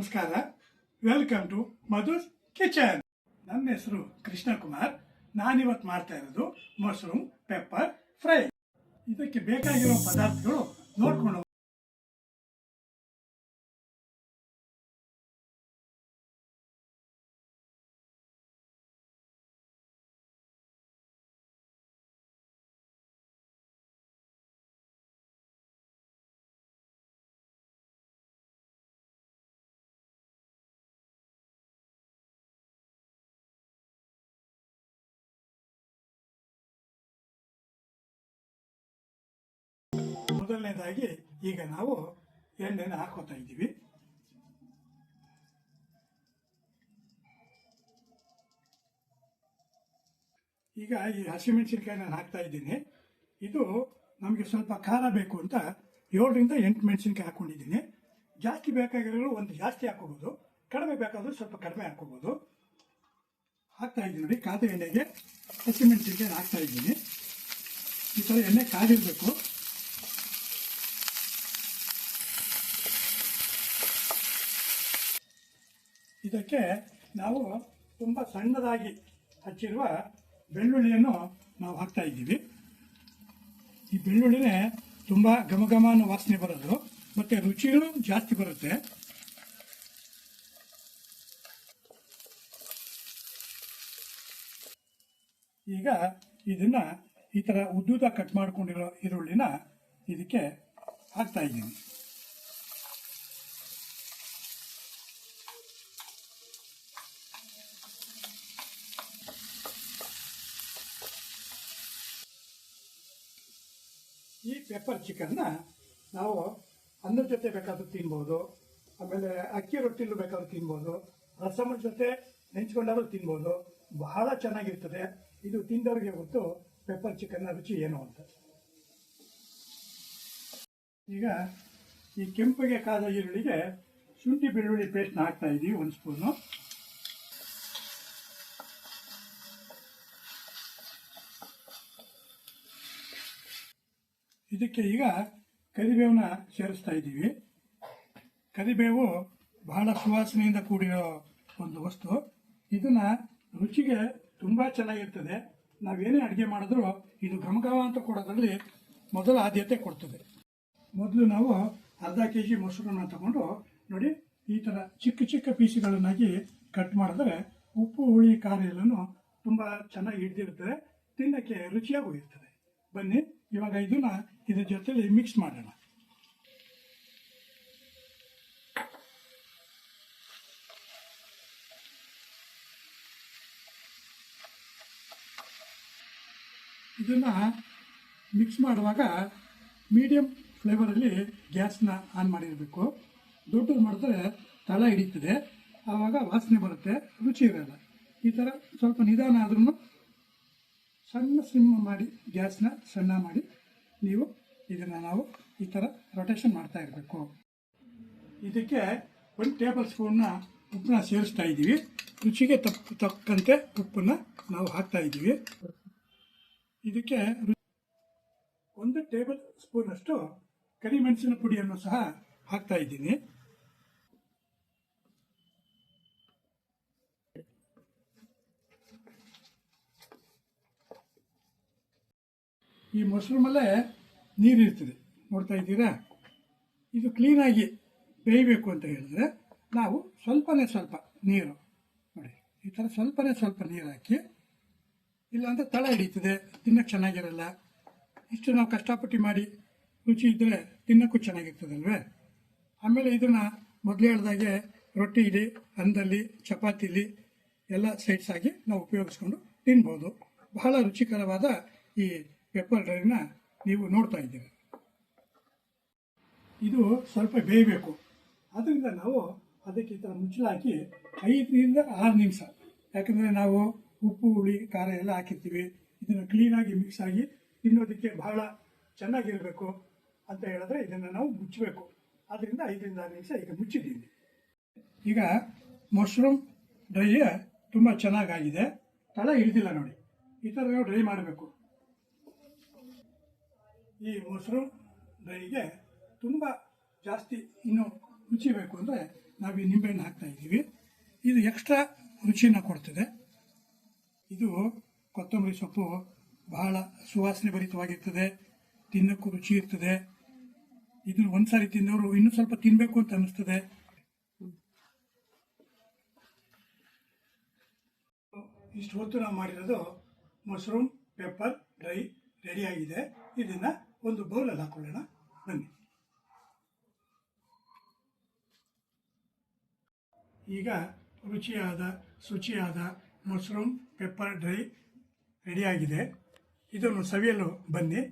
ನಮಸ್ಕಾರ. Welcome to Madhu's kitchen. ನನ್ನ ಹೆಸರು ಕೃಷ್ಣ ಕುಮಾರ್. ನಾನಿವತ್ತು ಮಾಡ್ತಾ ಇರೋದು ಮಶ್ರೂಮ್ ಪೆಪ್ಪರ್ ಫ್ರೈ. ಇದಕ್ಕೆ ಬೇಕಾಗಿರೋ ಪದಾರ್ಥಗಳು ನೋಡ್ಕೊಂಡು ಮೊದಲನೇದಾಗಿ ಈಗ ನಾವು ಎಣ್ಣೆನ ಹಾಕೋತಾ ಇದ್ದೀವಿ. ಈಗ ಈ ಹಸಿಮೆಣಸಿನಕಾಯಿ ನಾನು ಹಾಕ್ತಾ ಇದ್ದೀನಿ. ಇದು ನಮಗೆ ಸ್ವಲ್ಪ ಖಾರ ಬೇಕು ಅಂತ 7ರಿಂದ 8 ಮೆಣಸಿನಕಾಯಿ ಹಾಕೊಂಡಿದ್ದೀನಿ. ಜಾಸ್ತಿ ಬೇಕಾಗಿರೋರು ಒಂದು ಜಾಸ್ತಿ ಹಾಕೋಬಹುದು, ಕಡಿಮೆ ಬೇಕಾದರೂ ಸ್ವಲ್ಪ ಕಡಿಮೆ ಹಾಕೋಬಹುದು. ಹಾಕ್ತಾ ಇದ್ದೀನಿ ನೋಡಿ, ಕಾದ ಎಣ್ಣೆಗೆ ಹಸಿಮೆಣಸಿನಕಾಯಿ ಹಾಕ್ತಾ ಇದ್ದೀನಿ. ಈ ಥರ ಎಣ್ಣೆ ಕಾದಿರಬೇಕು. ಇದಕ್ಕೆ ನಾವು ತುಂಬ ಸಣ್ಣದಾಗಿ ಹಚ್ಚಿರುವ ಬೆಳ್ಳುಳ್ಳಿಯನ್ನು ನಾವು ಹಾಕ್ತಾ ಇದ್ದೀವಿ. ಈ ಬೆಳ್ಳುಳ್ಳಿನೇ ತುಂಬ ಘಮ ಅನ್ನೋ ವಾಸನೆ ಬರೋದು ಮತ್ತು ರುಚಿಯೂ ಜಾಸ್ತಿ ಬರುತ್ತೆ. ಈಗ ಇದನ್ನ ಈ ಥರ ಉದ್ದುದ ಕಟ್ ಮಾಡ್ಕೊಂಡಿರೋ ಈರುಳ್ಳಿನ ಇದಕ್ಕೆ ಹಾಕ್ತಾ ಇದ್ದೀನಿ. ಈ ಪೆಪ್ಪರ್ ಚಿಕನ್ನ ನಾವು ಅನ್ನದ ಜೊತೆ ಬೇಕಾದ್ರೂ ತಿನ್ಬೋದು, ಆಮೇಲೆ ಅಕ್ಕಿ ರೊಟ್ಟಿಲೂ ಬೇಕಾದ್ರೂ ತಿನ್ಬೋದು, ರಸಮದ ಜೊತೆ ನೆಂಚ್ಕೊಂಡಾದ್ರೂ ತಿನ್ಬೋದು. ಬಹಳ ಚೆನ್ನಾಗಿರ್ತದೆ. ಇದು ತಿಂದವ್ರಿಗೆ ಗೊತ್ತು ಪೆಪ್ಪರ್ ಚಿಕನ್ನ ರುಚಿ ಏನು ಅಂತ. ಈಗ ಈ ಕೆಂಪಗೆ ಕಾದ ಈರುಳ್ಳಿಗೆ ಶುಂಠಿ ಬೆಳ್ಳುಳ್ಳಿ ಪೇಸ್ಟ್ನ ಹಾಕ್ತಾ ಇದ್ದೀವಿ, 1 ಸ್ಪೂನು. ಇದಕ್ಕೆ ಈಗ ಕರಿಬೇವನ್ನ ಸೇರಿಸ್ತಾ ಇದ್ದೀವಿ. ಕರಿಬೇವು ಬಹಳ ಸುವಾಸನೆಯಿಂದ ಕೂಡಿರೋ ಒಂದು ವಸ್ತು. ಇದನ್ನ ರುಚಿಗೆ ತುಂಬ ಚೆನ್ನಾಗಿರ್ತದೆ. ನಾವೇನೇ ಅಡುಗೆ ಮಾಡಿದ್ರೂ ಇದು ಘಮ ಅಂತ ಕೊಡೋದ್ರಲ್ಲಿ ಮೊದಲ ಆದ್ಯತೆ ಕೊಡ್ತದೆ. ಮೊದಲು ನಾವು ಅರ್ಧ kg ಮೊಸರನ್ನ ತಗೊಂಡು ನೋಡಿ ಈ ಥರ ಚಿಕ್ಕ ಚಿಕ್ಕ ಪೀಸುಗಳನ್ನಾಗಿ ಕಟ್ ಮಾಡಿದ್ರೆ ಉಪ್ಪು ಹುಳಿ ಖಾರ ಎಲ್ಲನೂ ತುಂಬ ಚೆನ್ನಾಗಿ ಹಿಡಿದಿರ್ತದೆ, ತಿನ್ನಕ್ಕೆ ರುಚಿಯಾಗೂ ಇರ್ತದೆ. ಬನ್ನಿ ಇವಾಗ ಇದನ್ನ ಇದ್ರ ಜೊತೆಲಿ ಮಿಕ್ಸ್ ಮಾಡೋಣ. ಇದನ್ನ ಮಿಕ್ಸ್ ಮಾಡುವಾಗ ಮೀಡಿಯಂ ಫ್ಲೇವರಲ್ಲಿ ಗ್ಯಾಸ್ನ ಆನ್ ಮಾಡಿರಬೇಕು. ದೊಡ್ಡದು ಮಾಡಿದ್ರೆ ತಳ ಹಿಡಿತದೆ, ಆವಾಗ ವಾಸನೆ ಬರುತ್ತೆ, ರುಚಿ ಇರಲ್ಲ. ಈ ಥರ ಸ್ವಲ್ಪ ನಿಧಾನ ಆದ್ರೂ ಸಣ್ಣ ಸಿಮ್ ಮಾಡಿ ಗ್ಯಾಸ್ನ ಸಣ್ಣ ಮಾಡಿ ನೀವು ಇದನ್ನು ನಾವು ಈ ಥರ ರೊಟೇಷನ್ ಮಾಡ್ತಾ ಇರಬೇಕು. ಇದಕ್ಕೆ 1 ಟೇಬಲ್ ಸ್ಪೂನ್ನ ಉಪ್ಪನ್ನ ಸೇರಿಸ್ತಾ ಇದ್ದೀವಿ. ರುಚಿಗೆ ತಕ್ಕಂತೆ ಉಪ್ಪನ್ನು ನಾವು ಹಾಕ್ತಾ ಇದ್ದೀವಿ. ಇದಕ್ಕೆ 1 ಟೇಬಲ್ ಸ್ಪೂನಷ್ಟು ಕರಿಮೆಣಸಿನ ಪುಡಿಯನ್ನು ಸಹ ಹಾಕ್ತಾ ಇದ್ದೀನಿ. ಈ ಮಶ್ರೂಮಲ್ಲೇ ನೀರಿರ್ತದೆ, ನೋಡ್ತಾ ಇದ್ದೀರಾ. ಇದು ಕ್ಲೀನಾಗಿ ಬೇಯಬೇಕು ಅಂತ ಹೇಳಿದ್ರೆ ನಾವು ಸ್ವಲ್ಪನೇ ಸ್ವಲ್ಪ ನೀರು ನೋಡಿ, ಈ ಥರ ಸ್ವಲ್ಪ ನೀರು ಹಾಕಿ, ಇಲ್ಲಾಂದರೆ ತಳ ಹಿಡಿತದೆ, ತಿನ್ನಕ್ಕೆ ಚೆನ್ನಾಗಿರಲ್ಲ. ಇಷ್ಟು ನಾವು ಕಷ್ಟಪಟ್ಟು ಮಾಡಿ ರುಚಿ ಇದ್ದರೆ ತಿನ್ನೋಕ್ಕೂ ಚೆನ್ನಾಗಿರ್ತದಲ್ವೇ. ಆಮೇಲೆ ಇದನ್ನು ಮೊದಲೇ ಹೇಳ್ದಾಗೆ ರೊಟ್ಟಿಲಿ, ಅನ್ನದಲ್ಲಿ, ಚಪಾತಿಲಿ ಎಲ್ಲ ಸೈಡ್ಸ್ ಆಗಿ ನಾವು ಉಪಯೋಗಿಸ್ಕೊಂಡು ತಿನ್ಬೋದು. ಬಹಳ ರುಚಿಕರವಾದ ಈ ಪೆಪ್ಪರ್ ಡ್ರೈನ ನೀವು ನೋಡ್ತಾ ಇದ್ದೀರಿ. ಇದು ಸ್ವಲ್ಪ ಬೇಯಬೇಕು, ಅದರಿಂದ ನಾವು ಅದಕ್ಕೆ ಈ ಥರ ಮುಚ್ಚಲಾಕಿ 5ರಿಂದ 6 ನಿಮಿಷ, ಯಾಕಂದರೆ ನಾವು ಉಪ್ಪು ಹುಳಿ ಖಾರ ಎಲ್ಲ ಹಾಕಿರ್ತೀವಿ. ಇದನ್ನು ಕ್ಲೀನಾಗಿ ಮಿಕ್ಸ್ ಆಗಿ ತಿನ್ನೋದಕ್ಕೆ ಬಹಳ ಚೆನ್ನಾಗಿರಬೇಕು ಅಂತ ಹೇಳಿದ್ರೆ ಇದನ್ನು ನಾವು ಮುಚ್ಚಬೇಕು. ಅದರಿಂದ 5ರಿಂದ 6 ನಿಮಿಷ ಈಗ ಮುಚ್ಚಿದ್ದೀವಿ. ಈಗ ಮಶ್ರೂಮ್ ಡ್ರೈ ತುಂಬ ಚೆನ್ನಾಗಾಗಿದೆ, ತಳ ಹಿಡಿದಿಲ್ಲ ನೋಡಿ. ಈ ಥರ ನಾವು ಡ್ರೈ ಮಾಡಬೇಕು. ಈ ಮಶ್ರೂಮ್ ಡ್ರೈಗೆ ತುಂಬ ಜಾಸ್ತಿ ಇನ್ನೂ ರುಚಿ ಬೇಕು ಅಂದರೆ ನಾವು ಈ ನಿಂಬೆಹಣ್ಣು ಹಾಕ್ತಾ ಇದ್ದೀವಿ. ಇದು ಎಕ್ಸ್ಟ್ರಾ ರುಚಿಯನ್ನು ಕೊಡ್ತದೆ. ಇದು ಕೊತ್ತಂಬರಿ ಸೊಪ್ಪು ಬಹಳ ಸುವಾಸನೆ ಭರಿತವಾಗಿರ್ತದೆ, ತಿನ್ನಕ್ಕೂ ರುಚಿ ಇರ್ತದೆ. ಇದನ್ನು ಒಂದ್ಸಾರಿ ತಿನ್ನೋರು ಇನ್ನೂ ಸ್ವಲ್ಪ ತಿನ್ನಬೇಕು ಅಂತ ಅನ್ನಿಸ್ತದೆ. ಇಷ್ಟು ಹೊತ್ತು ನಾವು ಮಾಡಿರೋದು ಮಶ್ರೂಮ್ ಪೆಪ್ಪರ್ ಡ್ರೈ ರೆಡಿಯಾಗಿದೆ. ಇದನ್ನು ಒಂದು ಬೌಲಲ್ಲಿ ಹಾಕೊಳ್ಳೋಣ ಬನ್ನಿ. ಈಗ ರುಚಿಯಾದ ಶುಚಿಯಾದ ಮಶ್ರೂಮ್ ಪೆಪ್ಪರ್ ಡ್ರೈ ರೆಡಿಯಾಗಿದೆ. ಇದನ್ನು ಸವಿಯಲು ಬನ್ನಿ.